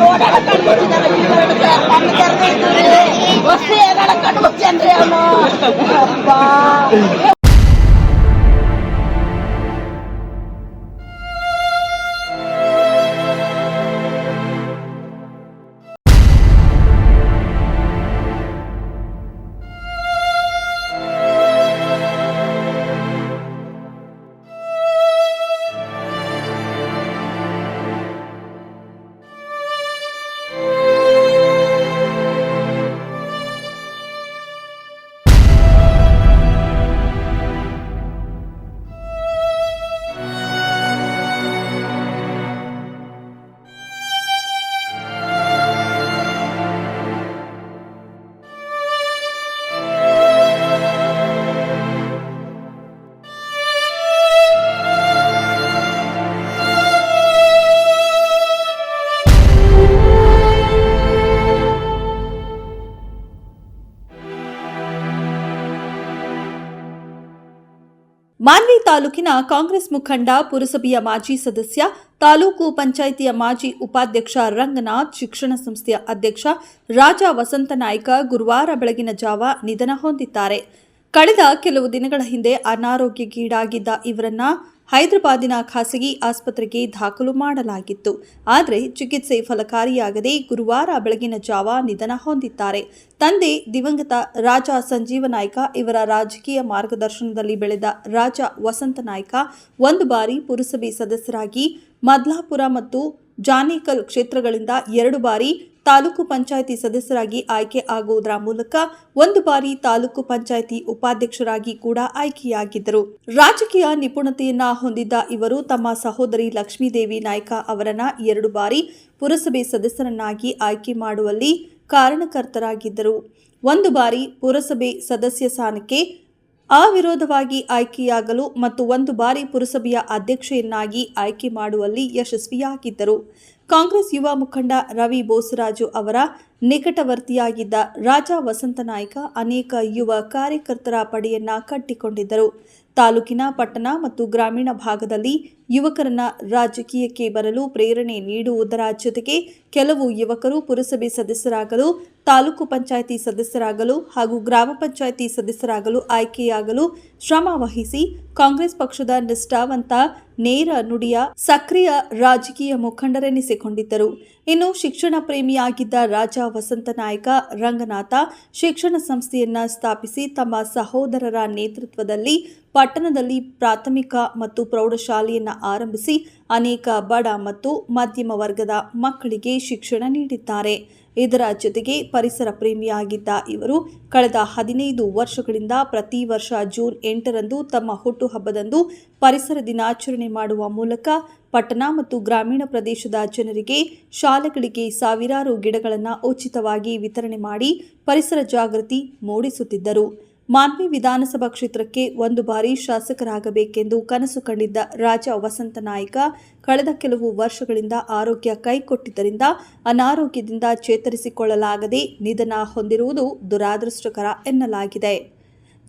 ನೋಡೋಣ ಕಂಡುಬಿಟ್ಟಿದ್ದಾರೆ ಕಣ್ಣು ತೆರೆದಿದ್ದಾರೆ ವಸ್ತು ಏನಾಳ ಕಂಡುಬಿಡ್ತೇನ್ರಿ ಅವನು ಅಪ್ಪಾ. ಮಾನ್ವಿ ತಾಲೂಕಿನ ಕಾಂಗ್ರೆಸ್ ಮುಖಂಡ, ಪುರಸಭೆಯ ಮಾಜಿ ಸದಸ್ಯ, ತಾಲೂಕು ಪಂಚಾಯಿತಿಯ ಮಾಜಿ ಉಪಾಧ್ಯಕ್ಷ ರಂಗನಾಥ್, ಶಿಕ್ಷಣ ಸಂಸ್ಥೆಯ ಅಧ್ಯಕ್ಷ ರಾಜ ವಸಂತನಾಯ್ಕ ಗುರುವಾರ ಬೆಳಗಿನ ಜಾವ ನಿಧನ ಹೊಂದಿದ್ದಾರೆ. ಕಳೆದ ಕೆಲವು ದಿನಗಳ ಹಿಂದೆ ಅನಾರೋಗ್ಯಗೀಡಾಗಿದ್ದ ಇವರನ್ನ ಹೈದರಾಬಾದಿನ ಖಾಸಗಿ ಆಸ್ಪತ್ರೆಗೆ ದಾಖಲು ಮಾಡಲಾಗಿತ್ತು. ಆದರೆ ಚಿಕಿತ್ಸೆ ಫಲಕಾರಿಯಾಗದೆ ಗುರುವಾರ ಬೆಳಗಿನ ಜಾವ ನಿಧನ ಹೊಂದಿದ್ದಾರೆ. ತಂದೆ ದಿವಂಗತ ರಾಜ ಸಂಜೀವ ನಾಯ್ಕ ಇವರ ರಾಜಕೀಯ ಮಾರ್ಗದರ್ಶನದಲ್ಲಿ ಬೆಳೆದ ರಾಜ ವಸಂತ ನಾಯ್ಕ ಒಂದು ಬಾರಿ ಪುರಸಭೆ ಸದಸ್ಯರಾಗಿ ಮದ್ಲಾಪುರ ಮತ್ತು ಜಾನೇಕಲ್ ಕ್ಷೇತ್ರಗಳಿಂದ 2 ಬಾರಿ ತಾಲೂಕು ಪಂಚಾಯಿತಿ ಸದಸ್ಯರಾಗಿ ಆಯ್ಕೆ ಆಗುವುದರ ಮೂಲಕ 1 ಬಾರಿ ತಾಲೂಕು ಪಂಚಾಯಿತಿ ಉಪಾಧ್ಯಕ್ಷರಾಗಿ ಕೂಡ ಆಯ್ಕೆಯಾಗಿದ್ದರು. ರಾಜಕೀಯ ನಿಪುಣತೆಯನ್ನ ಹೊಂದಿದ್ದ ಇವರು ತಮ್ಮ ಸಹೋದರಿ ಲಕ್ಷ್ಮೀದೇವಿ ನಾಯ್ಕ ಅವರನ್ನ 2 ಬಾರಿ ಪುರಸಭೆ ಸದಸ್ಯರನ್ನಾಗಿ ಆಯ್ಕೆ ಮಾಡುವಲ್ಲಿ ಕಾರಣಕರ್ತರಾಗಿದ್ದರು. 1 ಬಾರಿ ಪುರಸಭೆ ಸದಸ್ಯ ಸ್ಥಾನಕ್ಕೆ ಅವಿರೋಧವಾಗಿ ಆಯ್ಕೆಯಾಗಲು ಮತ್ತು 1 ಬಾರಿ ಪುರಸಭೆಯ ಅಧ್ಯಕ್ಷೆಯನ್ನಾಗಿ ಆಯ್ಕೆ ಮಾಡುವಲ್ಲಿ ಯಶಸ್ವಿಯಾಗಿದ್ದರು. ಕಾಂಗ್ರೆಸ್ ಯುವ ಮುಖಂಡ ರವಿ ಬೋಸರಾಜು ಅವರ ನಿಕಟವರ್ತಿಯಾಗಿದ್ದ ರಾಜ ವಸಂತ ನಾಯ್ಕ ಅನೇಕ ಯುವ ಕಾರ್ಯಕರ್ತರ ಪಡೆಯನ್ನ ಕಟ್ಟಿಕೊಂಡಿದ್ದರು. ತಾಲೂಕಿನ ಪಟ್ಟಣ ಮತ್ತು ಗ್ರಾಮೀಣ ಭಾಗದಲ್ಲಿ ಯುವಕರನ್ನ ರಾಜಕೀಯಕ್ಕೆ ಬರಲು ಪ್ರೇರಣೆ ನೀಡುವುದರ ಜೊತೆಗೆ ಕೆಲವು ಯುವಕರು ಪುರಸಭೆ ಸದಸ್ಯರಾಗಲು, ತಾಲೂಕು ಪಂಚಾಯಿತಿ ಸದಸ್ಯರಾಗಲು ಹಾಗೂ ಗ್ರಾಮ ಪಂಚಾಯಿತಿ ಸದಸ್ಯರಾಗಲು ಆಯ್ಕೆಯಾಗಲು ಶ್ರಮ ವಹಿಸಿ ಕಾಂಗ್ರೆಸ್ ಪಕ್ಷದ ನಿಷ್ಠಾವಂತ, ನೇರ ನುಡಿಯ ಸಕ್ರಿಯ ರಾಜಕೀಯ ಮುಖಂಡರೆನಿಸಿಕೊಂಡಿದ್ದರು. ಇನ್ನು ಶಿಕ್ಷಣ ಪ್ರೇಮಿಯಾಗಿದ್ದ ರಾಜ ವಸಂತ ನಾಯ್ಕ ರಂಗನಾಥ ಶಿಕ್ಷಣ ಸಂಸ್ಥೆಯನ್ನ ಸ್ಥಾಪಿಸಿ ತಮ್ಮ ಸಹೋದರರ ನೇತೃತ್ವದಲ್ಲಿ ಪಟ್ಟಣದಲ್ಲಿ ಪ್ರಾಥಮಿಕ ಮತ್ತು ಪ್ರೌಢಶಾಲೆಯನ್ನ ಆರಂಭಿಸಿ ಅನೇಕ ಬಡ ಮತ್ತು ಮಧ್ಯಮ ವರ್ಗದ ಮಕ್ಕಳಿಗೆ ಶಿಕ್ಷಣ ನೀಡಿದ್ದಾರೆ. ಇದರ ಜೊತೆಗೆ ಪರಿಸರ ಪ್ರೇಮಿಯಾಗಿದ್ದ ಇವರು ಕಳೆದ 15 ವರ್ಷಗಳಿಂದ ಪ್ರತಿ ವರ್ಷ ಜೂನ್ 8ರಂದು ತಮ್ಮ ಹುಟ್ಟುಹಬ್ಬದಂದು ಪರಿಸರ ದಿನಾಚರಣೆ ಮಾಡುವ ಮೂಲಕ ಪಟ್ಟಣ ಮತ್ತು ಗ್ರಾಮೀಣ ಪ್ರದೇಶದ ಜನರಿಗೆ, ಶಾಲೆಗಳಿಗೆ ಸಾವಿರಾರು ಗಿಡಗಳನ್ನು ಉಚಿತವಾಗಿ ವಿತರಣೆ ಮಾಡಿ ಪರಿಸರ ಜಾಗೃತಿ ಮೂಡಿಸುತ್ತಿದ್ದರು. ಮಾನ್ವಿ ವಿಧಾನಸಭಾ ಕ್ಷೇತ್ರಕ್ಕೆ 1 ಬಾರಿ ಶಾಸಕರಾಗಬೇಕೆಂದು ಕನಸು ಕಂಡಿದ್ದ ರಾಜ ವಸಂತ ನಾಯ್ಕ ಕಳೆದ ಕೆಲವು ವರ್ಷಗಳಿಂದ ಆರೋಗ್ಯ ಕೈಕೊಟ್ಟಿದ್ದರಿಂದ ಅನಾರೋಗ್ಯದಿಂದ ಚೇತರಿಸಿಕೊಳ್ಳಲಾಗದೆ ನಿಧನ ಹೊಂದಿರುವುದು ದುರಾದೃಷ್ಟಕರ ಎನ್ನಲಾಗಿದೆ.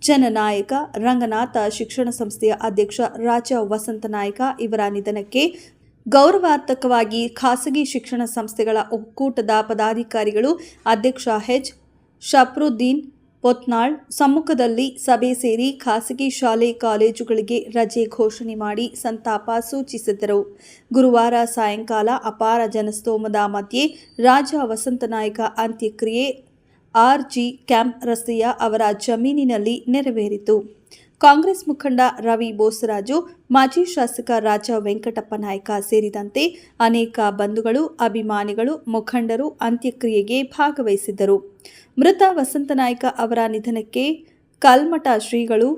ಜನನಾಯಕ ರಂಗನಾಥ ಶಿಕ್ಷಣ ಸಂಸ್ಥೆಯ ಅಧ್ಯಕ್ಷ ರಾಜ ವಸಂತ ನಾಯ್ಕ ಇವರ ನಿಧನಕ್ಕೆ ಗೌರವಾರ್ಥಕವಾಗಿ ಖಾಸಗಿ ಶಿಕ್ಷಣ ಸಂಸ್ಥೆಗಳ ಒಕ್ಕೂಟದ ಪದಾಧಿಕಾರಿಗಳು ಅಧ್ಯಕ್ಷ ಎಚ್. ಶಫ್ರುದ್ದೀನ್ ಪೊತ್ನಾಳ್ ಸಮ್ಮುಖದಲ್ಲಿ ಸಭೆ ಸೇರಿ ಖಾಸಗಿ ಶಾಲೆ ಕಾಲೇಜುಗಳಿಗೆ ರಜೆ ಘೋಷಣೆ ಮಾಡಿ ಸಂತಾಪ ಸೂಚಿಸಿದರು. ಗುರುವಾರ ಸಾಯಂಕಾಲ ಅಪಾರ ಜನಸ್ತೋಮದ ಮಧ್ಯೆ ರಾಜ ವಸಂತನಾಯ್ಕ ಅಂತ್ಯಕ್ರಿಯೆ ಆರ್.ಜಿ. ಕ್ಯಾಂಪ್ ರಸ್ತೆಯ ಅವರ ಜಮೀನಿನಲ್ಲಿ ನೆರವೇರಿತು. ಕಾಂಗ್ರೆಸ್ ಮುಖಂಡ ರವಿ ಬೋಸರಾಜು, ಮಾಜಿ ಶಾಸಕ ರಾಜ ವೆಂಕಟಪ್ಪ ನಾಯ್ಕ ಸೇರಿದಂತೆ ಅನೇಕ ಬಂಧುಗಳು, ಅಭಿಮಾನಿಗಳು, ಮುಖಂಡರು ಅಂತ್ಯಕ್ರಿಯೆಗೆ ಭಾಗವಹಿಸಿದ್ದರು. ಮೃತ ವಸಂತನಾಯ್ಕ ಅವರ ನಿಧನಕ್ಕೆ ಕಲ್ಮಠ ಶ್ರೀಗಳು,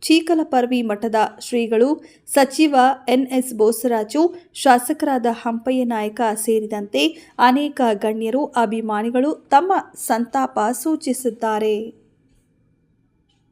ಚೀಕಲಪರ್ವಿ ಮಠದ ಶ್ರೀಗಳು, ಸಚಿವ ಎನ್.ಎಸ್. ಬೋಸರಾಜು, ಶಾಸಕರಾದ ಹಂಪಯ್ಯ ನಾಯ್ಕ ಸೇರಿದಂತೆ ಅನೇಕ ಗಣ್ಯರು, ಅಭಿಮಾನಿಗಳು ತಮ್ಮ ಸಂತಾಪ ಸೂಚಿಸಿದ್ದಾರೆ.